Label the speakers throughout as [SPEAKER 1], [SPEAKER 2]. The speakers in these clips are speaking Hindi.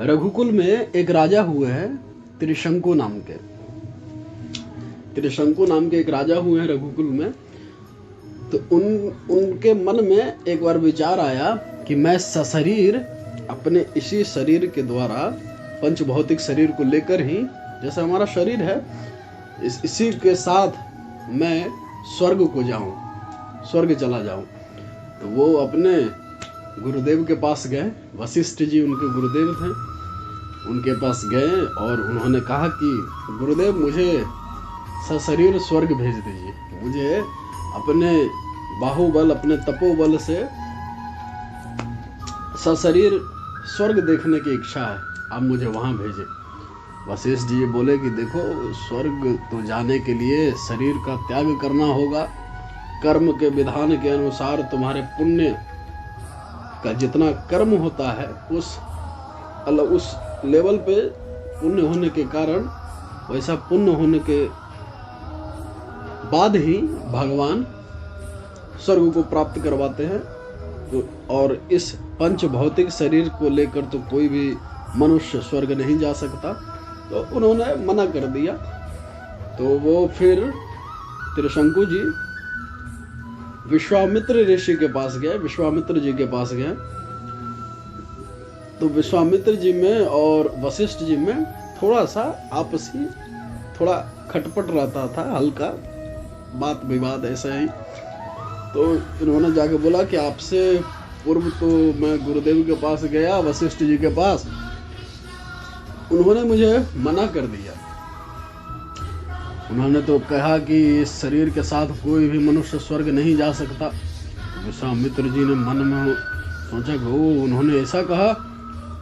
[SPEAKER 1] रघुकुल में एक राजा हुए हैं त्रिशंकु नाम के। त्रिशंकु नाम के एक राजा हुए हैं रघुकुल में। तो उनके मन में एक बार विचार आया कि मैं सशरीर अपने इसी शरीर के द्वारा, पंच भौतिक शरीर को लेकर ही, जैसे हमारा शरीर है, इसी के साथ मैं स्वर्ग को जाऊं, स्वर्ग चला जाऊं। तो वो अपने गुरुदेव के पास गए। वशिष्ठ जी उनके गुरुदेव थे। उनके पास गए और उन्होंने कहा कि गुरुदेव, मुझे सशरीर स्वर्ग भेज दीजिए। मुझे अपने बाहुबल, अपने तपोबल से सशरीर स्वर्ग देखने की इच्छा है, आप मुझे वहां भेजें। वशिष्ठ जी बोले कि देखो, स्वर्ग तो जाने के लिए शरीर का त्याग करना होगा। कर्म के विधान के अनुसार तुम्हारे पुण्य का जितना कर्म होता है उस लेवल पे पुण्य होने के कारण, वैसा पुण्य होने के बाद ही भगवान स्वर्ग को प्राप्त करवाते हैं। तो और इस पंच भौतिक शरीर को लेकर तो कोई भी मनुष्य स्वर्ग नहीं जा सकता। तो उन्होंने मना कर दिया। तो वो फिर त्रिशंकु जी विश्वामित्र ऋषि के पास गए, विश्वामित्र जी के पास गए। तो विश्वामित्र जी में और वशिष्ठ जी में थोड़ा सा आपसी थोड़ा खटपट रहता था, हल्का बात विवाद ऐसा ही। तो इन्होंने जाके बोला कि आपसे पूर्व तो मैं गुरुदेव के पास गया, वशिष्ठ जी के पास, उन्होंने मुझे मना कर दिया। उन्होंने तो कहा कि इस शरीर के साथ कोई भी मनुष्य स्वर्ग नहीं जा सकता। विश्वामित्र जी ने मन में सोचा कि उन्होंने ऐसा कहा,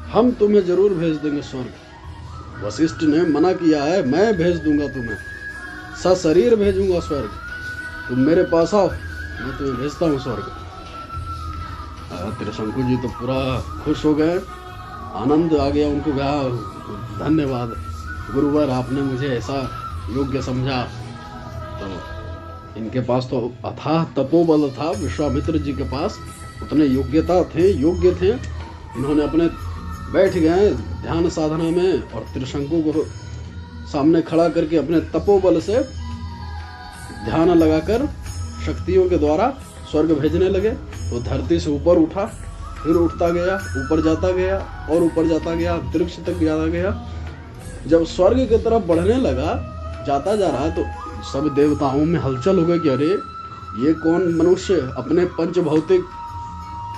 [SPEAKER 1] हम तुम्हें जरूर भेज देंगे स्वर्ग। वशिष्ठ ने मना किया है, मैं भेज दूंगा तुम्हें, सशरीर भेजूंगा स्वर्ग। तुम मेरे पास आओ, मैं तुम्हें भेजता हूँ स्वर्ग। त्रिशंकु जी तो पूरा खुश हो गए, आनंद आ गया उनको। कहा धन्यवाद गुरुवर, आपने मुझे ऐसा योग्य समझा। तो इनके पास तो अथाह तपोबल था, विश्वामित्र जी के पास उतने योग्यता थे, योग्य थे। इन्होंने अपने बैठ गए ध्यान साधना में और त्रिशंकु को सामने खड़ा करके अपने तपोबल से ध्यान लगाकर शक्तियों के द्वारा स्वर्ग भेजने लगे। तो धरती से ऊपर उठा, फिर उठता गया, ऊपर जाता गया और ऊपर जाता गया, अंतरिक्ष तक जाता गया। जब स्वर्ग की तरफ बढ़ने लगा, जाता जा रहा, तो सब देवताओं में हलचल हो गई कि अरे ये कौन मनुष्य अपने पंच भौतिक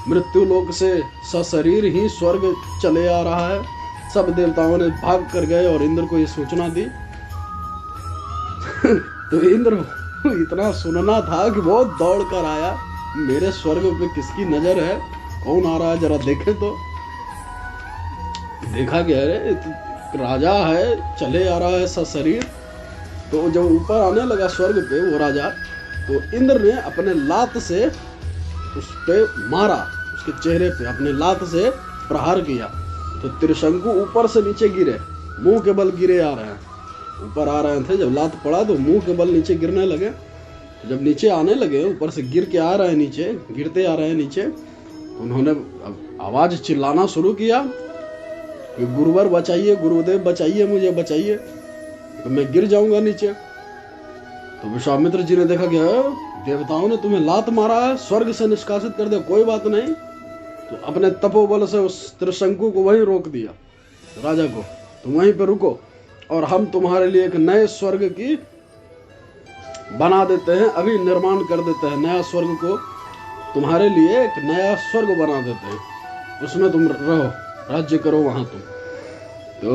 [SPEAKER 1] मृत्यु लोक से सशरीर ही स्वर्ग चले आ रहा है। सब देवताओं ने भाग कर गए और इंद्र को ये सूचना दी। तो इंद्र इतना सुनना था कि वो दौड़ कर आया, मेरे स्वर्ग पे किसकी नजर है, कौन आ रहा है जरा देखे। तो देखा गया अरे राजा है, चले आ रहा है सशरीर। तो जब ऊपर आने लगा स्वर्ग पे वो राजा, तो इंद्र ने अपने लात से उस पे मारा, उसके चेहरे पे अपने लात से प्रहार किया। तो त्रिशंकु ऊपर से नीचे गिरे, मुंह के बल गिरे आ रहे हैं, ऊपर आ रहे थे। जब लात पड़ा तो मुंह के बल नीचे गिरने लगे। जब नीचे आने लगे, ऊपर से गिर के आ रहे हैं नीचे, गिरते आ रहे हैं नीचे, उन्होंने आवाज चिल्लाना शुरू किया कि गुरुवर बचाइए, गुरुदेव बचाइए, मुझे बचाइए, तो मैं गिर जाऊंगा नीचे। तो विश्वामित्र जी ने देखा कि देवताओं ने तुम्हें लात मारा है, स्वर्ग से निष्कासित कर दिया, कोई बात नहीं। तो अपने तपोबल से उस त्रिशंकु को वहीं रोक दिया, राजा को, तुम वहीं पे रुको और हम तुम्हारे लिए एक नए स्वर्ग की बना देते हैं, अभी निर्माण कर देते हैं, नया स्वर्ग को तुम्हारे लिए एक नया स्वर्ग बना देते हैं, उसमें तुम रहो, राज्य करो वहां तुम। तो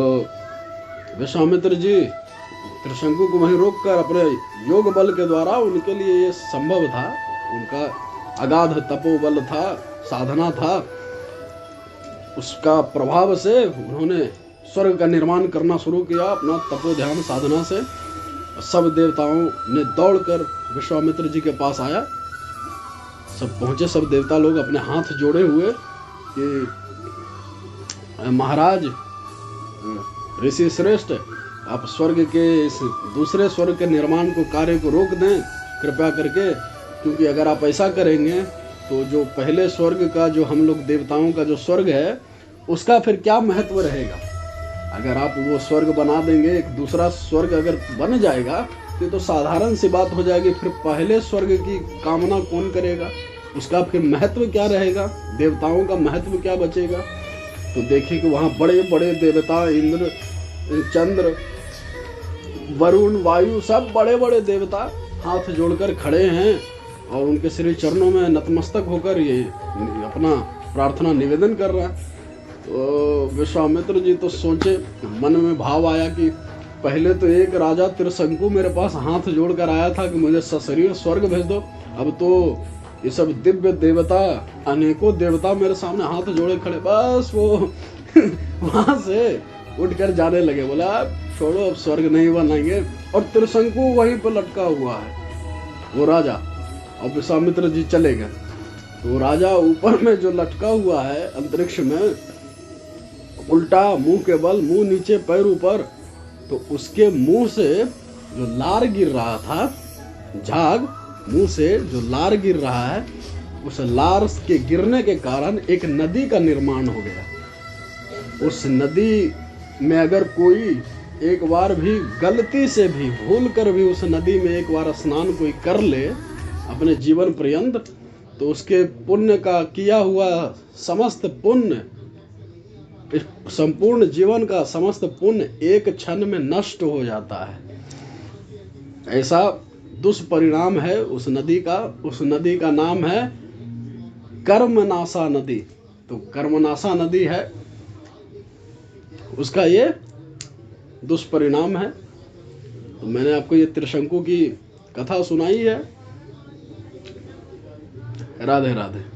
[SPEAKER 1] विश्वामित्र जी त्रिशंकु को वहीं रोककर अपने योग बल के द्वारा, उनके लिए ये संभव था, उनका अगाध तपोबल था, साधना था, उसका प्रभाव से उन्होंने स्वर्ग का निर्माण करना शुरू किया अपना तपो ध्यान साधना से। सब देवताओं ने दौड़कर विश्वामित्र जी के पास आया, सब पहुंचे, सब देवता लोग अपने हाथ जोड़े हुए कि महाराज ऋषि श्रेष्ठ, आप स्वर्ग के इस दूसरे स्वर्ग के निर्माण को, कार्य को रोक दें कृपया करके, क्योंकि अगर आप ऐसा करेंगे तो जो पहले स्वर्ग का, जो हम लोग देवताओं का जो स्वर्ग है, उसका फिर क्या महत्व रहेगा। अगर आप वो स्वर्ग बना देंगे, एक दूसरा स्वर्ग अगर बन जाएगा तो साधारण सी बात हो जाएगी। फिर पहले स्वर्ग की कामना कौन करेगा, उसका फिर महत्व क्या रहेगा, देवताओं का महत्व क्या बचेगा। तो देखिए कि वहाँ बड़े बड़े देवता, इंद्र, चंद्र, वरुण, वायु, सब बड़े बड़े देवता हाथ जोड़कर खड़े हैं और उनके श्री चरणों में नतमस्तक होकर ये अपना प्रार्थना निवेदन कर रहा है। तो विश्वामित्र जी तो सोचे, मन में भाव आया कि पहले तो एक राजा त्रिशंकु मेरे पास हाथ जोड़कर आया था कि मुझे सशरीर स्वर्ग भेज दो, अब तो ये सब दिव्य देवता, अनेकों देवता मेरे सामने हाथ जोड़े खड़े। बस वो वहां से उठकर जाने लगे, बोला छोड़ो अब स्वर्ग नहीं बनाएंगे। और त्रिशंकु वहीं पर लटका हुआ है वो राजा, और विश्वामित्र जी चले गए। तो राजा ऊपर में जो लटका हुआ है अंतरिक्ष में, उल्टा मुंह के बल, मुंह नीचे पैर ऊपर, तो उसके मुंह से जो लार गिर रहा था, झाग मुंह से जो लार गिर रहा है, उस लार के गिरने के कारण एक नदी का निर्माण हो गया। उस नदी में अगर कोई एक बार भी गलती से भी भूल कर भी उस नदी में एक बार स्नान कोई कर ले अपने जीवन पर्यंत, तो उसके पुण्य का किया हुआ समस्त पुण्य, संपूर्ण जीवन का समस्त पुण्य एक क्षण में नष्ट हो जाता है। ऐसा दुष्परिणाम है उस नदी का। उस नदी का नाम है कर्मनाशा नदी। तो कर्मनाशा नदी है, उसका ये दुष्परिणाम है। तो मैंने आपको ये त्रिशंकु की कथा सुनाई है। राधे राधे।